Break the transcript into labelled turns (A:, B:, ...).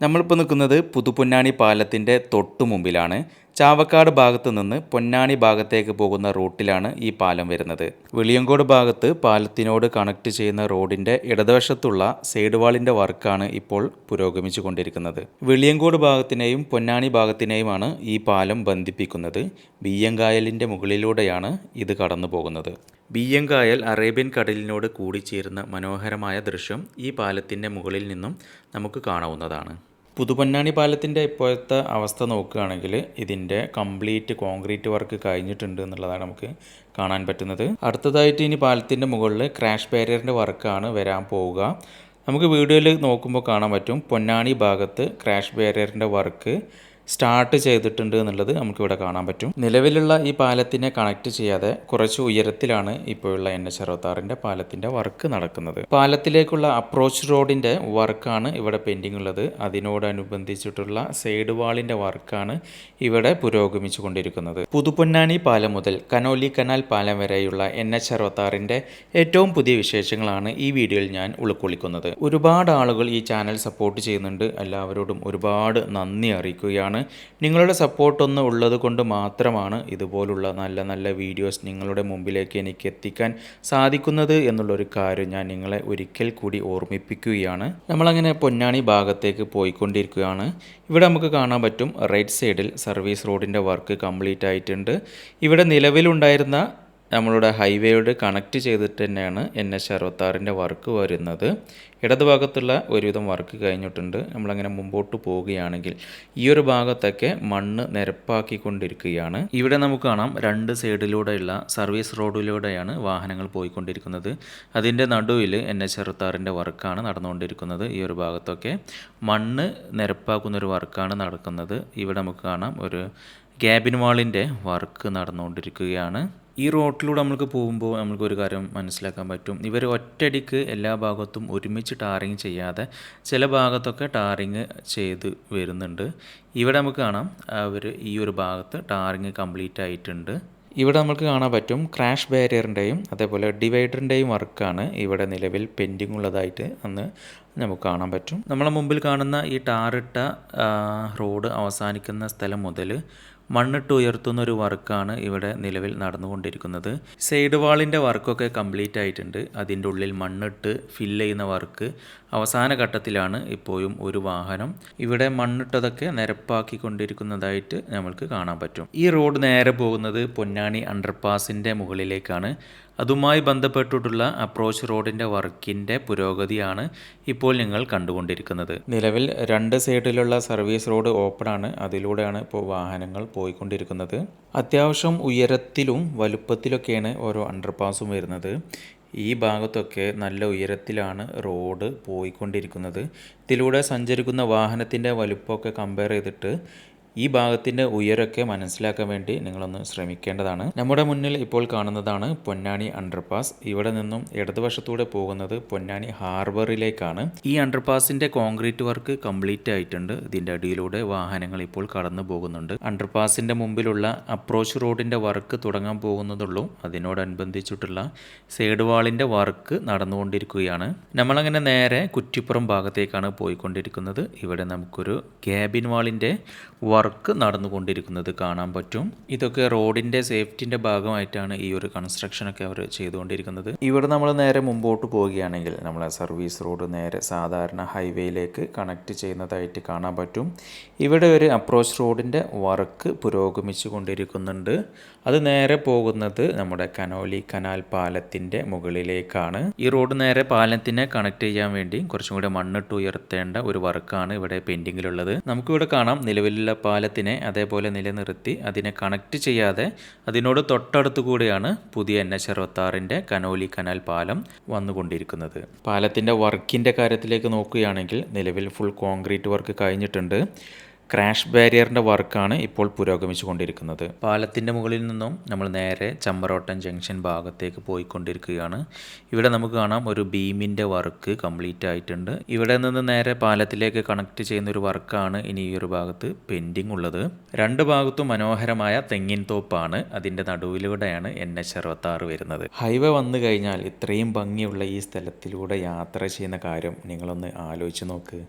A: നമ്മളിപ്പോൾ നിൽക്കുന്നത് പുതുപൊന്നാനി പാലത്തിൻ്റെ തൊട്ടു മുമ്പിലാണ്. ചാവക്കാട് ഭാഗത്ത് നിന്ന് പൊന്നാനി ഭാഗത്തേക്ക് പോകുന്ന റൂട്ടിലാണ് ഈ പാലം വരുന്നത്. വെളിയങ്കോട് ഭാഗത്ത് പാലത്തിനോട് കണക്ട് ചെയ്യുന്ന റോഡിൻ്റെ ഇടതുവശത്തുള്ള സൈഡ് വാളിൻ്റെ വർക്കാണ് ഇപ്പോൾ പുരോഗമിച്ചു കൊണ്ടിരിക്കുന്നത്. വെളിയങ്കോട് ഭാഗത്തിനെയും പൊന്നാനി ഭാഗത്തിനെയുമാണ് ഈ പാലം ബന്ധിപ്പിക്കുന്നത്. ബിയ്യങ്കായലിൻ്റെ മുകളിലൂടെയാണ് ഇത് കടന്നു പോകുന്നത്. ബിയ്യങ്കായൽ അറേബ്യൻ കടലിനോട് കൂടിച്ചേരുന്ന മനോഹരമായ ദൃശ്യം ഈ പാലത്തിൻ്റെ മുകളിൽ നിന്നും നമുക്ക് കാണാവുന്നതാണ്. പുതുപൊന്നാനി പാലത്തിൻ്റെ ഇപ്പോഴത്തെ അവസ്ഥ നോക്കുകയാണെങ്കിൽ ഇതിൻ്റെ കംപ്ലീറ്റ് കോൺക്രീറ്റ് വർക്ക് കഴിഞ്ഞിട്ടുണ്ട് എന്നുള്ളതാണ് നമുക്ക് കാണാൻ പറ്റുന്നത്. അടുത്തതായിട്ട് ഇനി പാലത്തിൻ്റെ മുകളിൽ ക്രാഷ് ബാരിയറിൻ്റെ വർക്കാണ് വരാൻ പോവുക. നമുക്ക് വീഡിയോയിൽ നോക്കുമ്പോൾ കാണാൻ പറ്റും പൊന്നാനി ഭാഗത്ത് ക്രാഷ് ബാരിയറിൻ്റെ വർക്ക് സ്റ്റാർട്ട് ചെയ്തിട്ടുണ്ട് എന്നുള്ളത് നമുക്കിവിടെ കാണാൻ പറ്റും. നിലവിലുള്ള ഈ പാലത്തിനെ കണക്ട് ചെയ്യാതെ കുറച്ച് ഉയരത്തിലാണ് ഇപ്പോഴുള്ള NH66 പാലത്തിൻ്റെ വർക്ക് നടക്കുന്നത്. പാലത്തിലേക്കുള്ള അപ്രോച്ച് റോഡിൻ്റെ വർക്കാണ് ഇവിടെ പെൻഡിങ് ഉള്ളത്. അതിനോടനുബന്ധിച്ചിട്ടുള്ള സൈഡ് വാളിൻ്റെ വർക്കാണ് ഇവിടെ പുരോഗമിച്ചു കൊണ്ടിരിക്കുന്നത്. പുതുപൊന്നാനി പാലം മുതൽ കനോലി കനാൽ പാലം വരെയുള്ള NH66 ഏറ്റവും പുതിയ വിശേഷങ്ങളാണ് ഈ വീഡിയോയിൽ ഞാൻ ഉൾക്കൊള്ളിക്കുന്നത്. ഒരുപാട് ആളുകൾ ഈ ചാനൽ സപ്പോർട്ട് ചെയ്യുന്നുണ്ട്. എല്ലാവരോടും ഒരുപാട് നന്ദി അറിയിക്കുകയാണ്. നിങ്ങളുടെ സപ്പോർട്ടൊന്നും ഉള്ളത് കൊണ്ട് മാത്രമാണ് ഇതുപോലുള്ള നല്ല നല്ല വീഡിയോസ് നിങ്ങളുടെ മുമ്പിലേക്ക് എനിക്ക് എത്തിക്കാൻ സാധിക്കുന്നത് എന്നുള്ളൊരു കാര്യം ഞാൻ നിങ്ങളെ ഒരിക്കൽ കൂടി ഓർമ്മിപ്പിക്കുകയാണ്. നമ്മളങ്ങനെ പൊന്നാനി ഭാഗത്തേക്ക് പോയിക്കൊണ്ടിരിക്കുകയാണ്. ഇവിടെ നമുക്ക് കാണാൻ പറ്റും റൈറ്റ് സൈഡിൽ സർവീസ് റോഡിൻ്റെ വർക്ക് കംപ്ലീറ്റ് ആയിട്ടുണ്ട്. ഇവിടെ നിലവിലുണ്ടായിരുന്ന നമ്മളുടെ ഹൈവേയോട് കണക്ട് ചെയ്തിട്ട് തന്നെയാണ് NH66 വർക്ക് വരുന്നത്. ഇടതുഭാഗത്തുള്ള ഒരുവിധം വർക്ക് കഴിഞ്ഞിട്ടുണ്ട്. നമ്മളങ്ങനെ മുമ്പോട്ട് പോവുകയാണെങ്കിൽ ഈ ഒരു ഭാഗത്തൊക്കെ മണ്ണ് നിരപ്പാക്കിക്കൊണ്ടിരിക്കുകയാണ്. ഇവിടെ നമുക്ക് കാണാം രണ്ട് സൈഡിലൂടെയുള്ള സർവീസ് റോഡിലൂടെയാണ് വാഹനങ്ങൾ പോയിക്കൊണ്ടിരിക്കുന്നത്. അതിൻ്റെ നടുവിൽ NH66 വർക്കാണ് നടന്നുകൊണ്ടിരിക്കുന്നത്. ഈ ഒരു ഭാഗത്തൊക്കെ മണ്ണ് നിരപ്പാക്കുന്നൊരു വർക്കാണ് നടക്കുന്നത്. ഇവിടെ നമുക്ക് കാണാം ഒരു ക്യാബിൻ വാളിൻ്റെ വർക്ക് നടന്നുകൊണ്ടിരിക്കുകയാണ്. ഈ റോട്ടിലൂടെ നമുക്ക് പോകുമ്പോൾ നമുക്കൊരു കാര്യം മനസ്സിലാക്കാൻ പറ്റും. ഇവർ ഒറ്റയടിക്ക് എല്ലാ ഭാഗത്തും ഒരുമിച്ച് ടാറിങ് ചെയ്യാതെ ചില ഭാഗത്തൊക്കെ ടാറിങ് ചെയ്ത് വരുന്നുണ്ട്. ഇവിടെ നമുക്ക് കാണാം അവർ ഈ ഒരു ഭാഗത്ത് ടാറിങ് കംപ്ലീറ്റ് ആയിട്ടുണ്ട്. ഇവിടെ നമുക്ക് കാണാൻ പറ്റും ക്രാഷ് ബാരിയറിൻ്റെയും അതേപോലെ ഡിവൈഡറിൻ്റെയും വർക്കാണ് ഇവിടെ നിലവിൽ പെൻഡിങ് ഉള്ളതായിട്ട് അന്ന് നമുക്ക് കാണാൻ പറ്റും. നമ്മളെ മുമ്പിൽ കാണുന്ന ഈ ടാറിട്ട റോഡ് അവസാനിക്കുന്ന സ്ഥലം മുതൽ മണ്ണിട്ട് ഉയർത്തുന്ന ഒരു വർക്കാണ് ഇവിടെ നിലവിൽ നടന്നുകൊണ്ടിരിക്കുന്നത്. സൈഡ് വാളിൻ്റെ വർക്കൊക്കെ കംപ്ലീറ്റ് ആയിട്ടുണ്ട്. അതിൻ്റെ ഉള്ളിൽ മണ്ണിട്ട് ഫില്ല് ചെയ്യുന്ന വർക്ക് അവസാന ഘട്ടത്തിലാണ്. ഇപ്പോഴും ഒരു വാഹനം ഇവിടെ മണ്ണിട്ടതൊക്കെ നിരപ്പാക്കിക്കൊണ്ടിരിക്കുന്നതായിട്ട് നമ്മൾക്ക് കാണാൻ പറ്റും. ഈ റോഡ് നേരെ പോകുന്നത് പൊന്നാനി അണ്ടർപാസിൻ്റെ മുകളിലേക്കാണ്. അതുമായി ബന്ധപ്പെട്ടിട്ടുള്ള അപ്രോച്ച് റോഡിൻ്റെ വർക്കിൻ്റെ പുരോഗതിയാണ് ഇപ്പോൾ നിങ്ങൾ കണ്ടുകൊണ്ടിരിക്കുന്നത്. നിലവിൽ രണ്ട് സൈഡിലുള്ള സർവീസ് റോഡ് ഓപ്പണാണ്. അതിലൂടെയാണ് ഇപ്പോൾ വാഹനങ്ങൾ പോയിക്കൊണ്ടിരിക്കുന്നത്. അത്യാവശ്യം ഉയരത്തിലും വലുപ്പത്തിലൊക്കെയാണ് ഓരോ അണ്ടർപാസും വരുന്നത്. ഈ ഭാഗത്തൊക്കെ നല്ല ഉയരത്തിലാണ് റോഡ് പോയിക്കൊണ്ടിരിക്കുന്നത്. ഇതിലൂടെ സഞ്ചരിക്കുന്ന വാഹനത്തിൻ്റെ വലുപ്പമൊക്കെ കമ്പയർ ചെയ്തിട്ട് ഈ ഭാഗത്തിൻ്റെ ഉയരമൊക്കെ മനസ്സിലാക്കാൻ വേണ്ടി നിങ്ങളൊന്ന് ശ്രമിക്കേണ്ടതാണ്. നമ്മുടെ മുന്നിൽ ഇപ്പോൾ കാണുന്നതാണ് പൊന്നാനി അണ്ടർപാസ്. ഇവിടെ നിന്നും ഇടതുവശത്തൂടെ പോകുന്നത് പൊന്നാനി ഹാർബറിലേക്കാണ്. ഈ അണ്ടർപാസിൻ്റെ കോൺക്രീറ്റ് വർക്ക് കംപ്ലീറ്റ് ആയിട്ടുണ്ട്. ഇതിൻ്റെ അടിയിലൂടെ വാഹനങ്ങൾ ഇപ്പോൾ കടന്നു പോകുന്നുണ്ട്. അണ്ടർപാസിൻ്റെ മുമ്പിലുള്ള അപ്രോച്ച് റോഡിൻ്റെ വർക്ക് തുടങ്ങാൻ പോകുന്നതുള്ളൂ. അതിനോടനുബന്ധിച്ചിട്ടുള്ള സൈഡ് വാളിൻ്റെ വർക്ക് നടന്നുകൊണ്ടിരിക്കുകയാണ്. നമ്മളങ്ങനെ നേരെ കുറ്റിപ്പുറം ഭാഗത്തേക്കാണ് പോയിക്കൊണ്ടിരിക്കുന്നത്. ഇവിടെ നമുക്കൊരു ക്യാബിൻ വാളിൻ്റെ വർക്ക് നടന്നുകൊണ്ടിരിക്കുന്നത് കാണാൻ പറ്റും. ഇതൊക്കെ റോഡിൻ്റെ സേഫ്റ്റിൻ്റെ ഭാഗമായിട്ടാണ് ഈ ഒരു കൺസ്ട്രക്ഷനൊക്കെ അവർ ചെയ്തുകൊണ്ടിരിക്കുന്നത്. ഇവിടെ നമ്മൾ നേരെ മുമ്പോട്ട് പോവുകയാണെങ്കിൽ നമ്മളെ സർവീസ് റോഡ് നേരെ സാധാരണ ഹൈവേയിലേക്ക് കണക്ട് ചെയ്യുന്നതായിട്ട് കാണാൻ പറ്റും. ഇവിടെ ഒരു അപ്രോച്ച് റോഡിൻ്റെ വർക്ക് പുരോഗമിച്ചു കൊണ്ടിരിക്കുന്നുണ്ട്. അത് നേരെ പോകുന്നത് നമ്മുടെ കനോലി കനാൽ പാലത്തിൻ്റെ മുകളിലേക്കാണ്. ഈ റോഡ് നേരെ പാലത്തിനെ കണക്ട് ചെയ്യാൻ വേണ്ടി കുറച്ചും കൂടെ മണ്ണിട്ട് ഉയർത്തേണ്ട ഒരു വർക്കാണ് ഇവിടെ പെൻഡിങ്ങിലുള്ളത്. നമുക്കിവിടെ കാണാം നിലവിലുള്ള പാലത്തിനെ അതേപോലെ നിലനിർത്തി അതിനെ കണക്ട് ചെയ്യാതെ അതിനോട് തൊട്ടടുത്തു കൂടിയാണ് പുതിയ NH66 കനോലി കനാൽ പാലം വന്നുകൊണ്ടിരിക്കുന്നത്. പാലത്തിൻ്റെ വർക്കിൻ്റെ കാര്യത്തിലേക്ക് നോക്കുകയാണെങ്കിൽ നിലവിൽ ഫുൾ കോൺക്രീറ്റ് വർക്ക് കഴിഞ്ഞിട്ടുണ്ട്. ക്രാഷ് ബാരിയറിൻ്റെ വർക്കാണ് ഇപ്പോൾ പുരോഗമിച്ചു കൊണ്ടിരിക്കുന്നത്. പാലത്തിൻ്റെ മുകളിൽ നിന്നും നമ്മൾ നേരെ ചമ്പറോട്ടൻ ജംഗ്ഷൻ ഭാഗത്തേക്ക് പോയിക്കൊണ്ടിരിക്കുകയാണ്. ഇവിടെ നമുക്ക് കാണാം ഒരു ബീമിൻ്റെ വർക്ക് കംപ്ലീറ്റ് ആയിട്ടുണ്ട്. ഇവിടെ നിന്ന് നേരെ പാലത്തിലേക്ക് കണക്ട് ചെയ്യുന്ന ഒരു വർക്കാണ് ഇനി ഈ ഒരു ഭാഗത്ത് പെൻഡിങ് ഉള്ളത്. രണ്ട് ഭാഗത്തും മനോഹരമായ തെങ്ങിൻ തോപ്പാണ്. അതിൻ്റെ നടുവിലൂടെയാണ് NH66 വരുന്നത്. ഹൈവേ വന്നു കഴിഞ്ഞാൽ ഇത്രയും ഭംഗിയുള്ള ഈ സ്ഥലത്തിലൂടെ യാത്ര ചെയ്യുന്ന കാര്യം നിങ്ങളൊന്ന് ആലോചിച്ച് നോക്ക്.